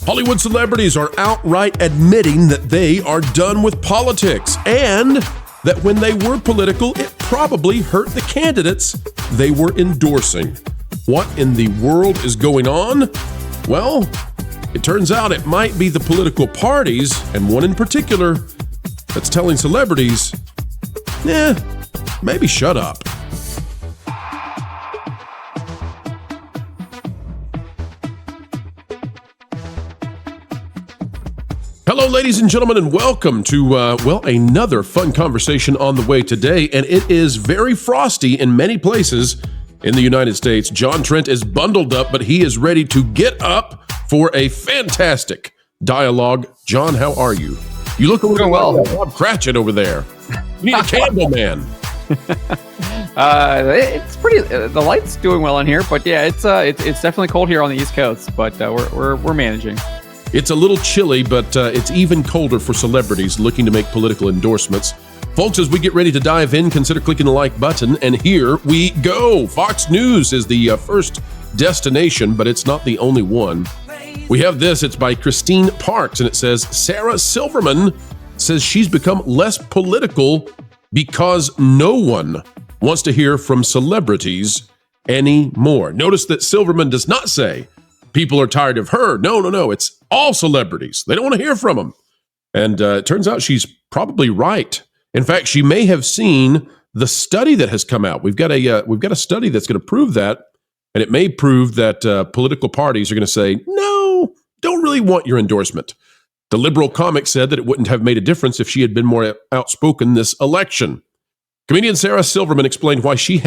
Hollywood celebrities are outright admitting that they are done with politics and that when they were political, it probably hurt the candidates they were endorsing. What in the world is going on? Well, it turns out it might be the political parties, and one in particular, that's telling celebrities, maybe shut up. Hello, ladies and gentlemen, and welcome to, another fun conversation on the way today, and it is very frosty in many places in the United States. John Trent is bundled up, but he is ready to get up for a fantastic dialogue. John, how are you? You look a little well. Bob Cratchit over there. You need a candle, man. It's pretty. The light's doing well in here, but yeah, it's definitely cold here on the East Coast, but we're managing. It's a little chilly, but it's even colder for celebrities looking to make political endorsements. Folks, as we get ready to dive in, consider clicking the like button, and here we go. Fox News is the first destination, but it's not the only one. We have this. It's by Christine Parks, and it says, Sarah Silverman says she's become less political because no one wants to hear from celebrities anymore. Notice that Silverman does not say people are tired of her. No. It's all celebrities. They don't want to hear from them. And it turns out she's probably right. In fact, she may have seen the study that has come out. We've got a study that's going to prove that, and it may prove that political parties are going to say, no, don't really want your endorsement. The liberal comic said that it wouldn't have made a difference if she had been more outspoken this election. Comedian Sarah Silverman explained why she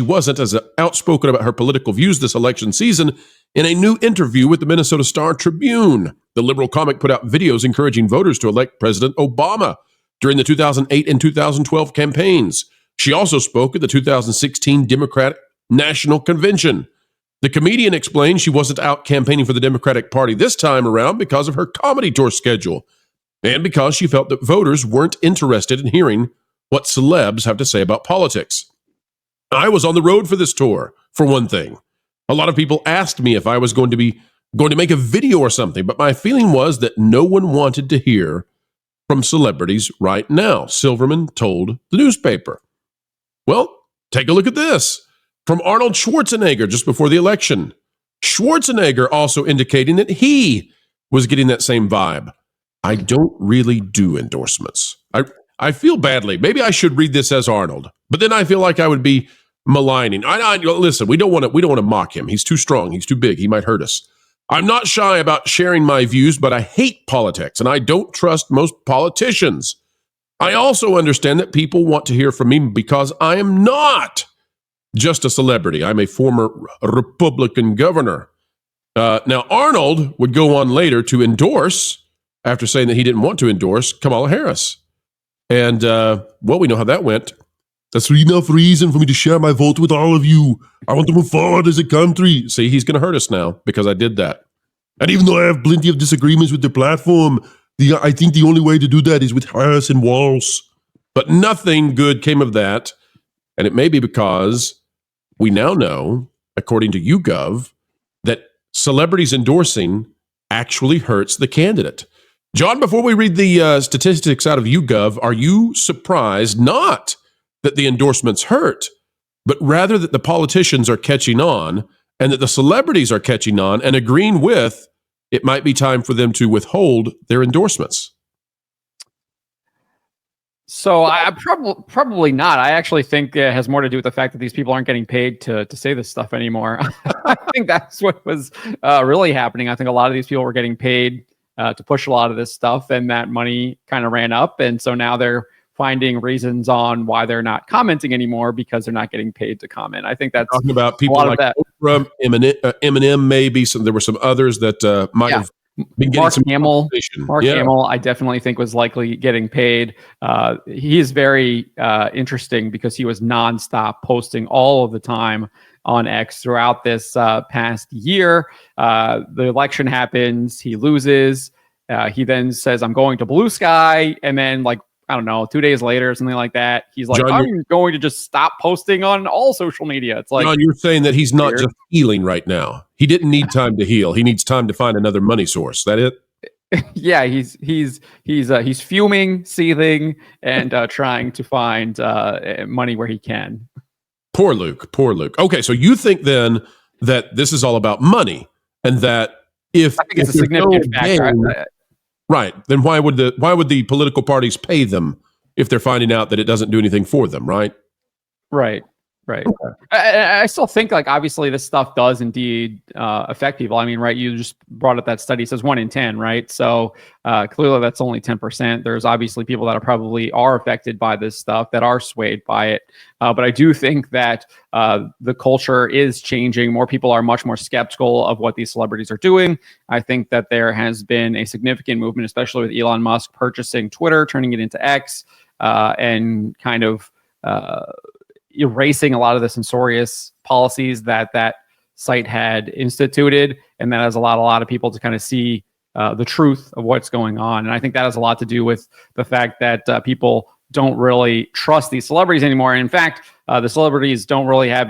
wasn't as outspoken about her political views this election season in a new interview with the Minnesota Star-Tribune. The liberal comic put out videos encouraging voters to elect President Obama during the 2008 and 2012 campaigns. She also spoke at the 2016 Democratic National Convention. The comedian explained she wasn't out campaigning for the Democratic Party this time around because of her comedy tour schedule and because she felt that voters weren't interested in hearing what celebs have to say about politics. I was on the road for this tour, for one thing. A lot of people asked me if I was going to make a video or something, but my feeling was that no one wanted to hear from celebrities right now, Silverman told the newspaper. Well, take a look at this. From Arnold Schwarzenegger just before the election. Schwarzenegger also indicating that he was getting that same vibe. I don't really do endorsements. I feel badly. Maybe I should read this as Arnold, but then I feel like I would be maligning. Listen, we don't want to mock him. He's too strong. He's too big. He might hurt us. I'm not shy about sharing my views, but I hate politics, and I don't trust most politicians. I also understand that people want to hear from me because I am not just a celebrity. I'm a former Republican governor. Now, Arnold would go on later to endorse, after saying that he didn't want to endorse, Kamala Harris. And, we know how that went. That's enough reason for me to share my vote with all of you. I want to move forward as a country. See, he's going to hurt us now because I did that. And even though I have plenty of disagreements with the platform, I think the only way to do that is with Harris and walls. But nothing good came of that. And it may be because we now know, according to YouGov, that celebrities endorsing actually hurts the candidate. John, before we read the statistics out of YouGov, are you surprised not that the endorsements hurt, but rather that the politicians are catching on and that the celebrities are catching on and agreeing with it might be time for them to withhold their endorsements? So I probably not. I actually think it has more to do with the fact that these people aren't getting paid to say this stuff anymore. I think that's what was really happening. I think a lot of these people were getting paid to push a lot of this stuff, and that money kind of ran up. And so now they're finding reasons on why they're not commenting anymore because they're not getting paid to comment. I think that's talking about people like Oprah, Eminem, maybe there were some others that might have been getting some compensation. Mark Hamill, I definitely think was likely getting paid. He is very interesting because he was nonstop posting all of the time on X throughout this past year. The election happens, he loses. He then says, I'm going to Blue Sky. And then I don't know, 2 days later or something like that, he's like, John, I'm going to just stop posting on all social media. It's like, John, you're saying that he's not weird. just healing right now. He didn't need time to heal. He needs time to find another money source. That it? Yeah, he's fuming, seething, and trying to find money where he can. Poor Luke. Poor Luke. Okay, so you think then that this is all about money, and that I think it's a significant factor. Right. Then why would the political parties pay them if they're finding out that it doesn't do anything for them, right? Right. Okay. I still think, like, obviously this stuff does indeed affect people. I mean, right, you just brought up that study. It says 1 in 10, right? So clearly that's only 10%. There's obviously people that are affected by this stuff, that are swayed by it. But I do think that the culture is changing. More people are much more skeptical of what these celebrities are doing. I think that there has been a significant movement, especially with Elon Musk purchasing Twitter, turning it into X, and kind of erasing a lot of the censorious policies that site had instituted, and that has allowed a lot of people to kind of see the truth of what's going on. And I think that has a lot to do with the fact that people don't really trust these celebrities anymore. And in fact, the celebrities don't really have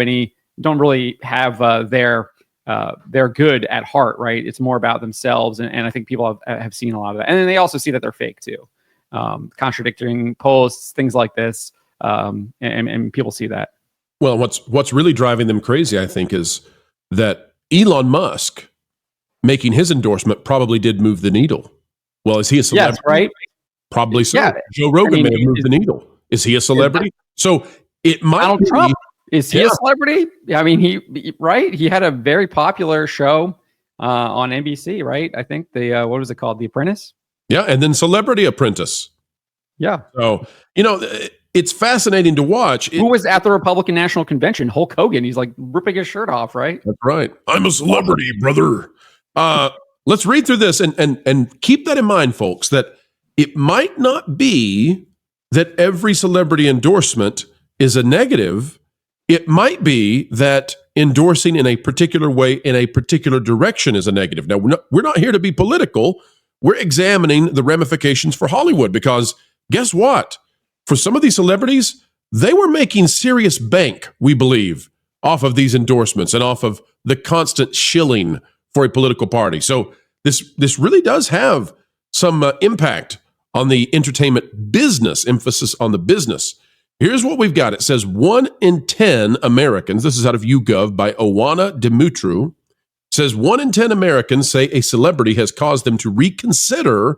their good at heart, right? It's more about themselves, and I think people have seen a lot of that. And then they also see that they're fake too, contradicting posts, things like this. And people see that. Well, what's really driving them crazy, I think, is that Elon Musk making his endorsement probably did move the needle. Well, is he a celebrity? Yes, right? Probably so. Yeah. Joe Rogan may have moved the needle. Is he a celebrity? So it might Donald be. Trump, is he a celebrity? I mean, he had a very popular show on NBC, right? I think what was it called? The Apprentice? Yeah, and then Celebrity Apprentice. Yeah. So, it's fascinating to watch. Who was at the Republican National Convention? Hulk Hogan. He's like ripping his shirt off, right? That's right. I'm a celebrity, brother. Let's read through this and keep that in mind, folks, that it might not be that every celebrity endorsement is a negative. It might be that endorsing in a particular way, in a particular direction, is a negative. Now, we're not here to be political. We're examining the ramifications for Hollywood, because guess what? For some of these celebrities, they were making serious bank, we believe, off of these endorsements and off of the constant shilling for a political party. So this really does have some impact on the entertainment business, emphasis on the business. Here's what we've got. It says 1 in 10 Americans, this is out of YouGov by Owana Dimitru, says 1 in 10 Americans say a celebrity has caused them to reconsider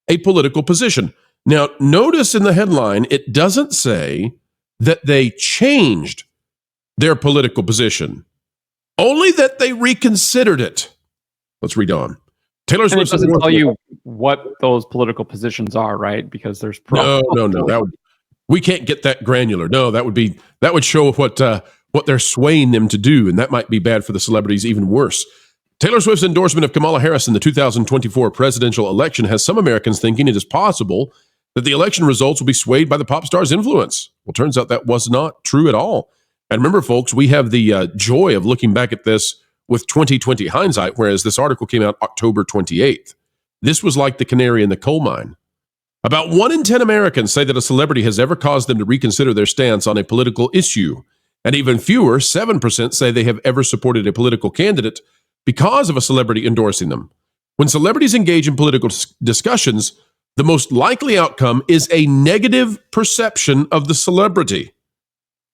a political position. Now, notice in the headline, it doesn't say that they changed their political position, only that they reconsidered it. Let's read on. Taylor Swift doesn't tell you what those political positions are, right? Because there's no. We can't get that granular. No, that would show what they're swaying them to do, and that might be bad for the celebrities, even worse. Taylor Swift's endorsement of Kamala Harris in the 2024 presidential election has some Americans thinking it is possible that the election results will be swayed by the pop star's influence. Well, turns out that was not true at all. And remember, folks, we have the joy of looking back at this with 2020 hindsight, whereas this article came out October 28th. This was like the canary in the coal mine. About 1 in 10 Americans say that a celebrity has ever caused them to reconsider their stance on a political issue. And even fewer, 7%, say they have ever supported a political candidate because of a celebrity endorsing them. When celebrities engage in political discussions, the most likely outcome is a negative perception of the celebrity.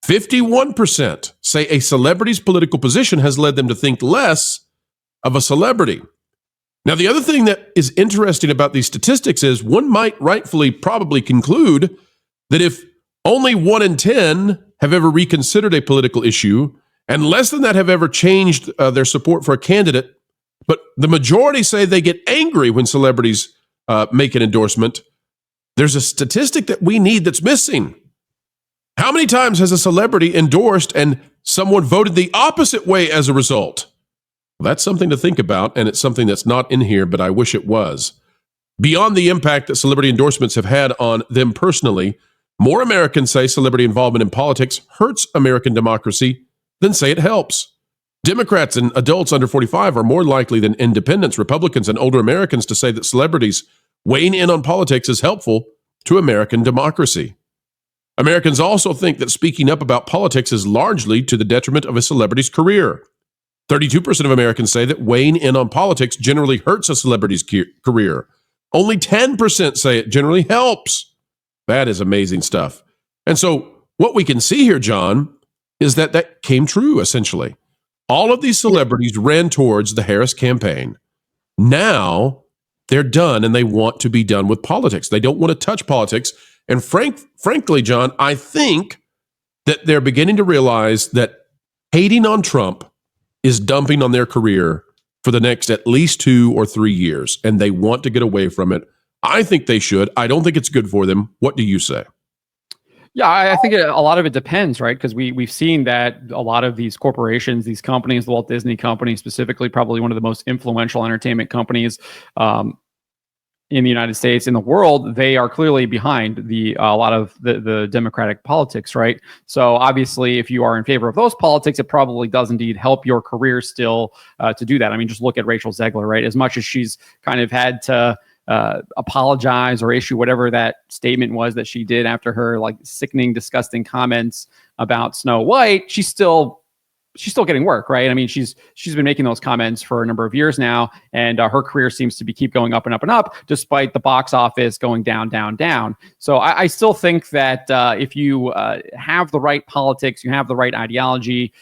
51% say a celebrity's political position has led them to think less of a celebrity. Now, the other thing that is interesting about these statistics is one might rightfully probably conclude that if only 1 in 10 have ever reconsidered a political issue, and less than that have ever changed their support for a candidate, but the majority say they get angry when celebrities make an endorsement, there's a statistic that we need that's missing. How many times has a celebrity endorsed and someone voted the opposite way as a result? Well, that's something to think about, and it's something that's not in here, but I wish it was. Beyond the impact that celebrity endorsements have had on them personally, more Americans say celebrity involvement in politics hurts American democracy than say it helps. Democrats and adults under 45 are more likely than independents, Republicans, and older Americans to say that celebrities weighing in on politics is helpful to American democracy. Americans also think that speaking up about politics is largely to the detriment of a celebrity's career. 32% of Americans say that weighing in on politics generally hurts a celebrity's career. Only 10% say it generally helps. That is amazing stuff. And so what we can see here, John, is that came true, essentially. All of these celebrities ran towards the Harris campaign. Now they're done, and they want to be done with politics. They don't want to touch politics. And frankly, John, I think that they're beginning to realize that hating on Trump is dumping on their career for the next at least 2 or 3 years, and they want to get away from it. I think they should. I don't think it's good for them. What do you say? Yeah, I think a lot of it depends, right? Because we've seen that a lot of these corporations, these companies, the Walt Disney Company specifically, probably one of the most influential entertainment companies in the United States, in the world, they are clearly behind a lot of the Democratic politics, right? So obviously, if you are in favor of those politics, it probably does indeed help your career still to do that. I mean, just look at Rachel Zegler, right? As much as she's kind of had to apologize or issue whatever that statement was that she did after her like sickening, disgusting comments about Snow White, she's still getting work, right? I mean, she's been making those comments for a number of years now, and her career seems to keep going up and up and up, despite the box office going down, down, down. So I still think that if you have the right politics, you have the right ideology,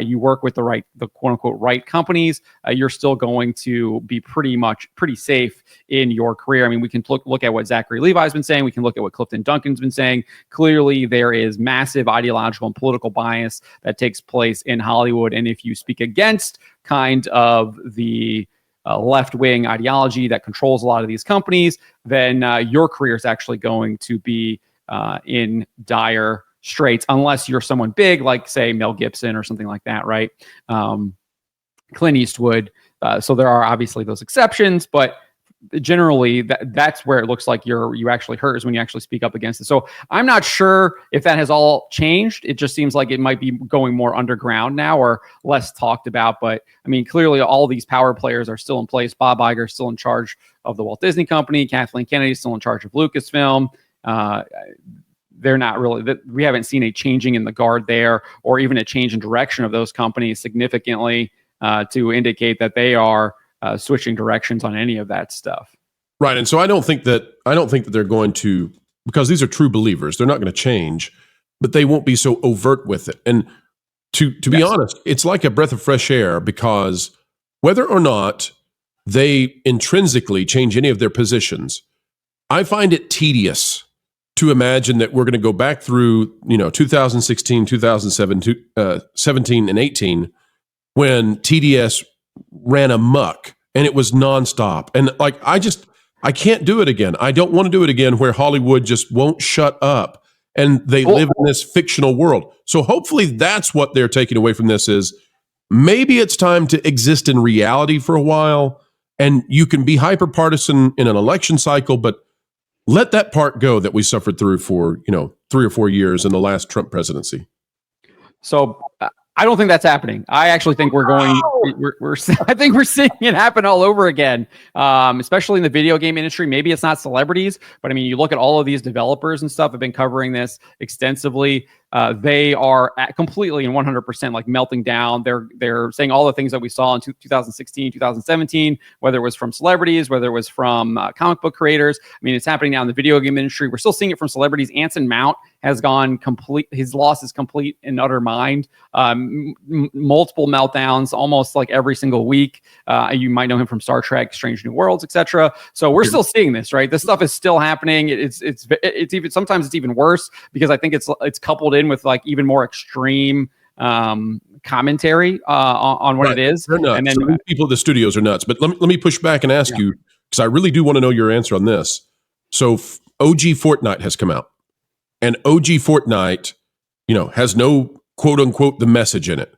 you work with the quote unquote right companies, you're still going to be pretty safe in your career. I mean, we can look at what Zachary Levi's been saying. We can look at what Clifton Duncan's been saying. Clearly, there is massive ideological and political bias that takes place in Hollywood. And if you speak against kind of the left-wing ideology that controls a lot of these companies, then your career is actually going to be in dire straits, unless you're someone big, like say Mel Gibson or something like that, right? Clint Eastwood. So there are obviously those exceptions, but generally that's where it looks like you actually hurt, is when you actually speak up against it. So I'm not sure if that has all changed. It just seems like it might be going more underground now, or less talked about. But I mean, clearly all these power players are still in place. Bob Iger is still in charge of the Walt Disney Company. Kathleen Kennedy is still in charge of Lucasfilm. They're not really, we haven't seen a changing in the guard there, or even a change in direction of those companies significantly to indicate that they are switching directions on any of that stuff. Right. And so I don't think that they're going to, because these are true believers, they're not going to change, but they won't be so overt with it. And to be honest, it's like a breath of fresh air, because whether or not they intrinsically change any of their positions, I find it tedious to imagine that we're going to go back through, 2016, 2017, and 18, when TDS ran amok and it was nonstop. And like, I can't do it again. I don't want to do it again, where Hollywood just won't shut up and they live in this fictional world. So hopefully that's what they're taking away from this, is maybe it's time to exist in reality for a while, and you can be hyper partisan in an election cycle, but let that part go that we suffered through for, 3 or 4 years in the last Trump presidency. So I don't think that's happening. I actually think I think we're seeing it happen all over again, especially in the video game industry. Maybe it's not celebrities, but I mean, you look at all of these developers and stuff have been covering this extensively. They are completely and 100% like melting down. They're saying all the things that we saw in 2016, 2017, whether it was from celebrities, whether it was from comic book creators. I mean, it's happening now in the video game industry. We're still seeing it from celebrities. Anson Mount has gone complete. His loss is complete and utter mind. Multiple meltdowns, almost like every single week. You might know him from Star Trek, Strange New Worlds, etc. So we're still seeing this, right? This stuff is still happening. It's even, sometimes it's even worse, because I think it's coupled in with like even more extreme commentary on what it is. They're nuts. And then so people at the studios are nuts. But let me push back and ask you, because I really do want to know your answer on this. So OG Fortnite has come out, and OG Fortnite, has no quote unquote the message in it,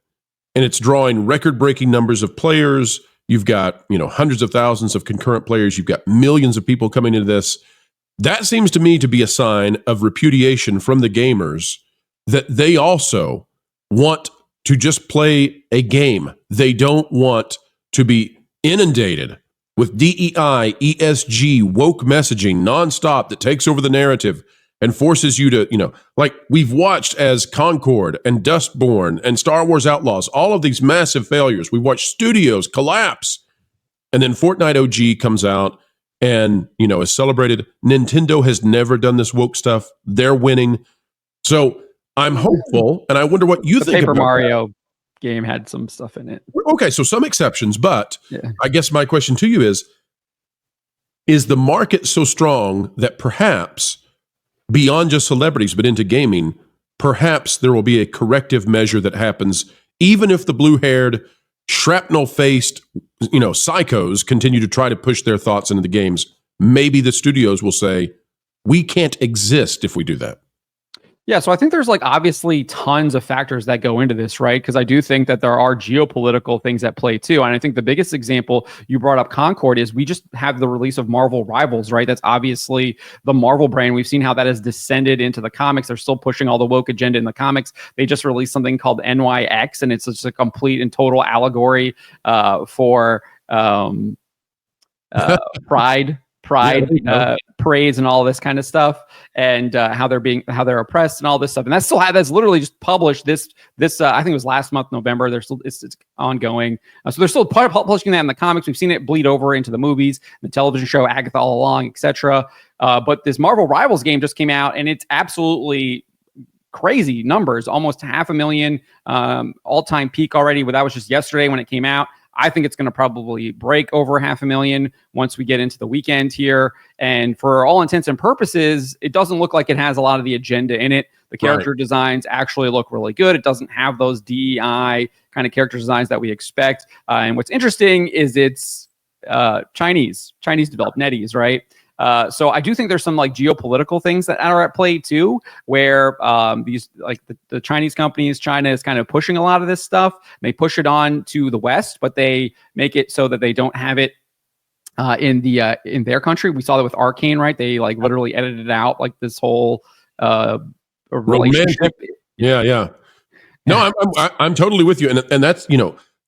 and it's drawing record breaking numbers of players. You've got hundreds of thousands of concurrent players. You've got millions of people coming into this. That seems to me to be a sign of repudiation from the gamers, that they also want to just play a game. They don't want to be inundated with DEI, ESG, woke messaging nonstop that takes over the narrative and forces you to, like we've watched as Concord and Dustborn and Star Wars Outlaws, all of these massive failures. We've watched studios collapse. And then Fortnite OG comes out and, is celebrated. Nintendo has never done this woke stuff. They're winning. So I'm hopeful, and I wonder what you think Paper about Mario game had some stuff in it. Okay, so some exceptions, but I guess my question to you is the market so strong that perhaps beyond just celebrities, but into gaming, perhaps there will be a corrective measure that happens, even if the blue-haired, shrapnel-faced, psychos continue to try to push their thoughts into the games. Maybe the studios will say, we can't exist if we do that. Yeah, so I think there's obviously tons of factors that go into this, right? Because I do think that there are geopolitical things at play too. And I think the biggest example you brought up, Concord, is we just have the release of Marvel Rivals, right? That's obviously the Marvel brand. We've seen how that has descended into the comics. They're still pushing all the woke agenda in the comics. They just released something called NYX, and it's just a complete and total allegory for pride, parades and all this kind of stuff, and how they're oppressed and all this stuff. And that's literally just published this I think it was last month, November. They're still it's ongoing. So they're still publishing that in the comics. We've seen it bleed over into the movies, the television show Agatha All Along, etc. But this Marvel Rivals game just came out, and it's absolutely crazy numbers, almost 500,000 all-time peak already. But that was just yesterday when it came out. I think it's going to probably break over 500,000 once we get into the weekend here. And for all intents and purposes, it doesn't look like it has a lot of the agenda in it. The character designs actually look really good. It doesn't have those DEI kind of character designs that we expect. And what's interesting is it's Chinese developed, NetEase, right? So I do think there's some geopolitical things that are at play too, where these the Chinese companies, China is kind of pushing a lot of this stuff. They push it on to the West, but they make it so that they don't have it in their country. We saw that with Arcane, right? They literally edited out this whole relationship. Yeah. No, I'm totally with you, and that's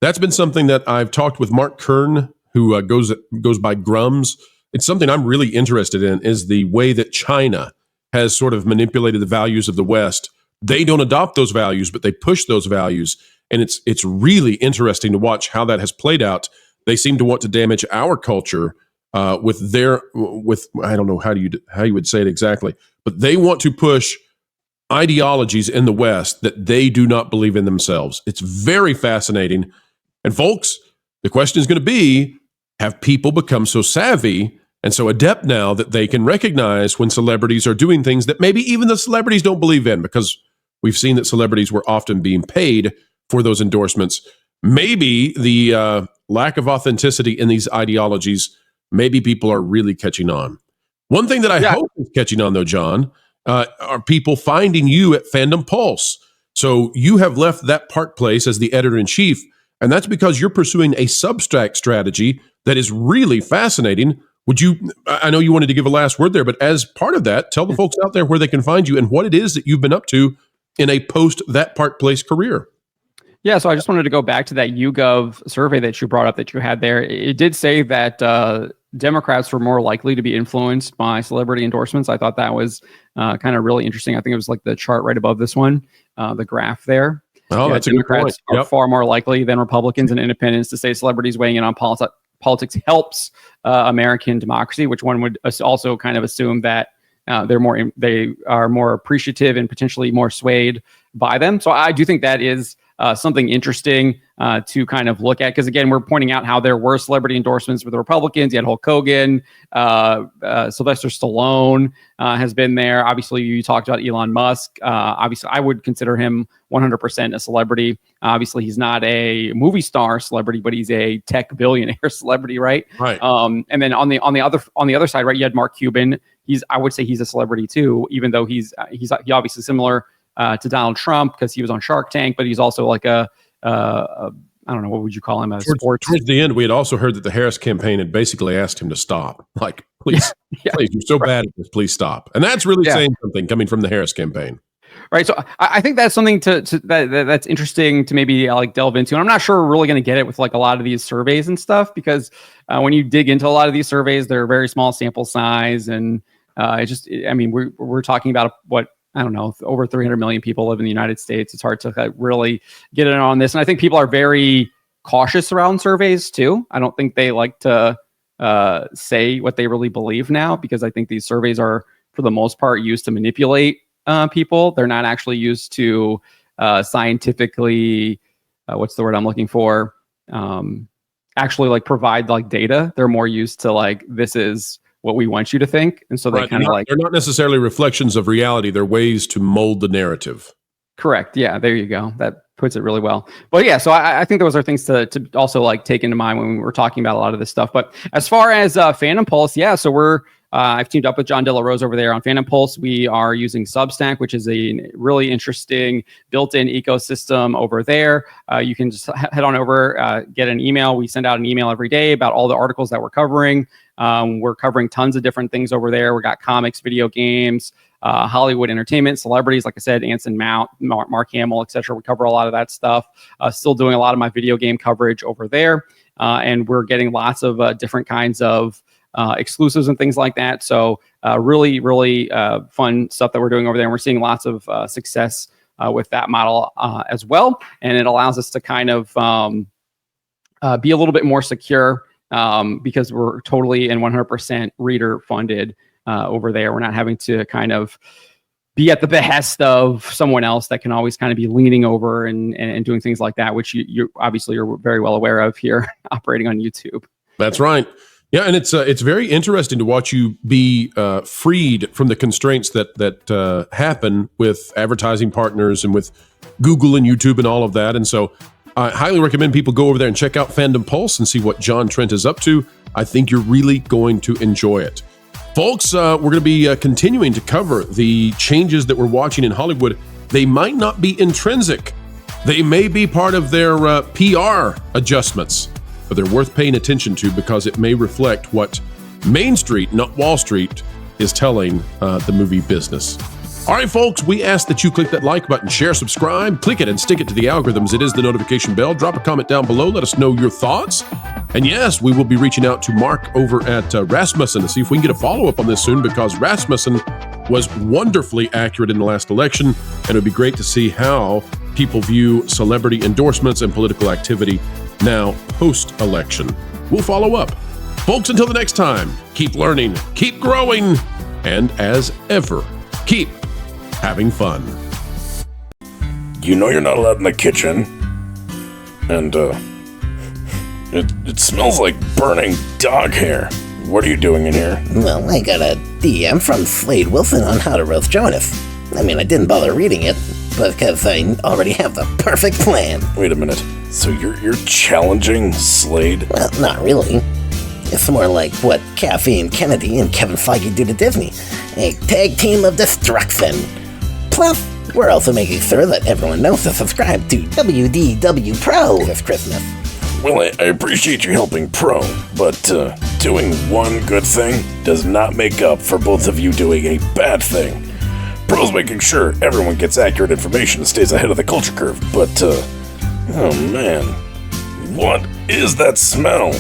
that's been something that I've talked with Mark Kern, who goes by Grums. It's something I'm really interested in, is the way that China has sort of manipulated the values of the West. They don't adopt those values, but they push those values. And it's really interesting to watch how that has played out. They seem to want to damage our culture with I don't know how you would say it exactly, but they want to push ideologies in the West that they do not believe in themselves. It's very fascinating. And folks, the question is going to be, have people become so savvy and so adept now that they can recognize when celebrities are doing things that maybe even the celebrities don't believe in? Because we've seen that celebrities were often being paid for those endorsements. Maybe the lack of authenticity in these ideologies, maybe people are really catching on. One thing that I hope is catching on, though, John, are people finding you at Fandom Pulse. So you have left that Park Place as the editor-in-chief, and that's because you're pursuing a Substack strategy that is really fascinating. I know you wanted to give a last word there, but as part of that, tell the folks out there where they can find you and what it is that you've been up to in a post that Park Place career. Yeah, so I just wanted to go back to that YouGov survey that you brought up that you had there. It did say that Democrats were more likely to be influenced by celebrity endorsements. I thought that was kind of really interesting. I think it was the chart right above this one, the graph there. Oh, that's Democrats are far more likely than Republicans and independents to say celebrities weighing in on politics helps American democracy, which one would also kind of assume that they are more appreciative and potentially more swayed by them. So I do think that is something interesting to kind of look at, because again, we're pointing out how there were celebrity endorsements with the Republicans. You had Hulk Hogan, Sylvester Stallone has been there. Obviously, you talked about Elon Musk. Obviously, I would consider him 100% a celebrity. Obviously, he's not a movie star celebrity, but he's a tech billionaire celebrity, right? Right. And then on the other side, right, you had Mark Cuban. I would say he's a celebrity too, even though he's obviously similar to Donald Trump because he was on Shark Tank, but he's also I don't know, what would you call him? Towards the end, we had also heard that the Harris campaign had basically asked him to stop. Please, please, you're so bad at this, please stop. And that's really saying something coming from the Harris campaign. Right. So I think that's something that's interesting to maybe like delve into. And I'm not sure we're really going to get it with like a lot of these surveys and stuff, because when you dig into a lot of these surveys, they're very small sample size. And we're talking about what, I don't know, over 300 million people live in the United States. It's hard to really get in on this. And I think people are very cautious around surveys too. I don't think they like to say what they really believe now, because I think these surveys are, for the most part, used to manipulate people. They're not actually used to scientifically, what's the word I'm looking for? Actually like provide like data. They're more used to like, this is what we want you to think. And so they kind of like, they're not necessarily reflections of reality. They're ways to mold the narrative. Correct. Yeah, there you go. That puts it really well. But yeah, so I think those are things to also like take into mind when we're talking about a lot of this stuff. But as far as Fandom Pulse, yeah, so I've teamed up with John De La Rose over there on Fandom Pulse. We are using Substack, which is a really interesting built-in ecosystem over there. You can just head on over, get an email. We send out an email every day about all the articles that we're covering. We're covering tons of different things over there. We got comics, video games, Hollywood entertainment, celebrities, like I said, Anson Mount, Mark Hamill, etc. We cover a lot of that stuff. Still doing a lot of my video game coverage over there. And we're getting lots of different kinds of exclusives and things like that. So really, really fun stuff that we're doing over there. And we're seeing lots of success with that model as well. And it allows us to kind of be a little bit more secure because we're totally and 100% reader funded over there. We're not having to kind of be at the behest of someone else that can always kind of be leaning over and doing things like that, which you obviously are very well aware of here operating on YouTube. That's right. Yeah, and it's very interesting to watch you be freed from the constraints that happen with advertising partners and with Google and YouTube and all of that. And so I highly recommend people go over there and check out Fandom Pulse and see what John Trent is up to. I think you're really going to enjoy it. Folks, we're going to be continuing to cover the changes that we're watching in Hollywood. They might not be intrinsic. They may be part of their PR adjustments, but they're worth paying attention to because it may reflect what Main Street, not Wall Street, is telling the movie business. All right, folks, we ask that you click that like button, share, subscribe, click it and stick it to the algorithms. It is the notification bell. Drop a comment down below. Let us know your thoughts. And yes, we will be reaching out to Mark over at Rasmussen to see if we can get a follow-up on this soon, because Rasmussen was wonderfully accurate in the last election, and it would be great to see how people view celebrity endorsements and political activity now post-election. We'll follow up. Folks, until the next time, keep learning, keep growing, and as ever, keep having fun. You know you're not allowed in the kitchen, and it smells like burning dog hair. What are you doing in here? Well, I got a DM from Slade Wilson on how to roast Jonas. I mean, I didn't bother reading it, because I already have the perfect plan. Wait a minute. So you're challenging Slade? Well, not really. It's more like what Caffeine Kennedy and Kevin Feige do to Disney. A tag team of destruction. Plus, we're also making sure that everyone knows to subscribe to WDW Pro this Christmas. Well, I appreciate you helping Pro, but doing one good thing does not make up for both of you doing a bad thing. Pro's making sure everyone gets accurate information and stays ahead of the culture curve, but, oh man, what is that smell?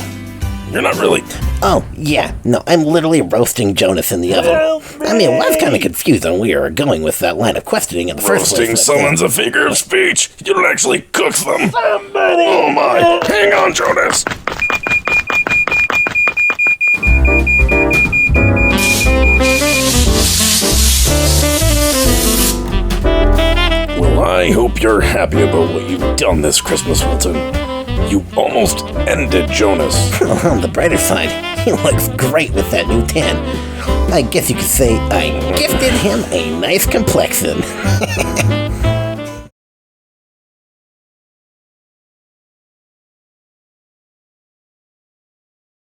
You're not really... Oh, yeah, no, I'm literally roasting Jonas in the oven. I mean, it was kind of confusing where we were going with that line of questioning in the first place. Roasting someone's a figure of speech. You don't actually cook them. Somebody. Oh my, hang on, Jonas. Well, I hope you're happy about what you've done this Christmas, Wilton. You almost ended Jonas. On the brighter side, he looks great with that new tan. I guess you could say I gifted him a nice complexion.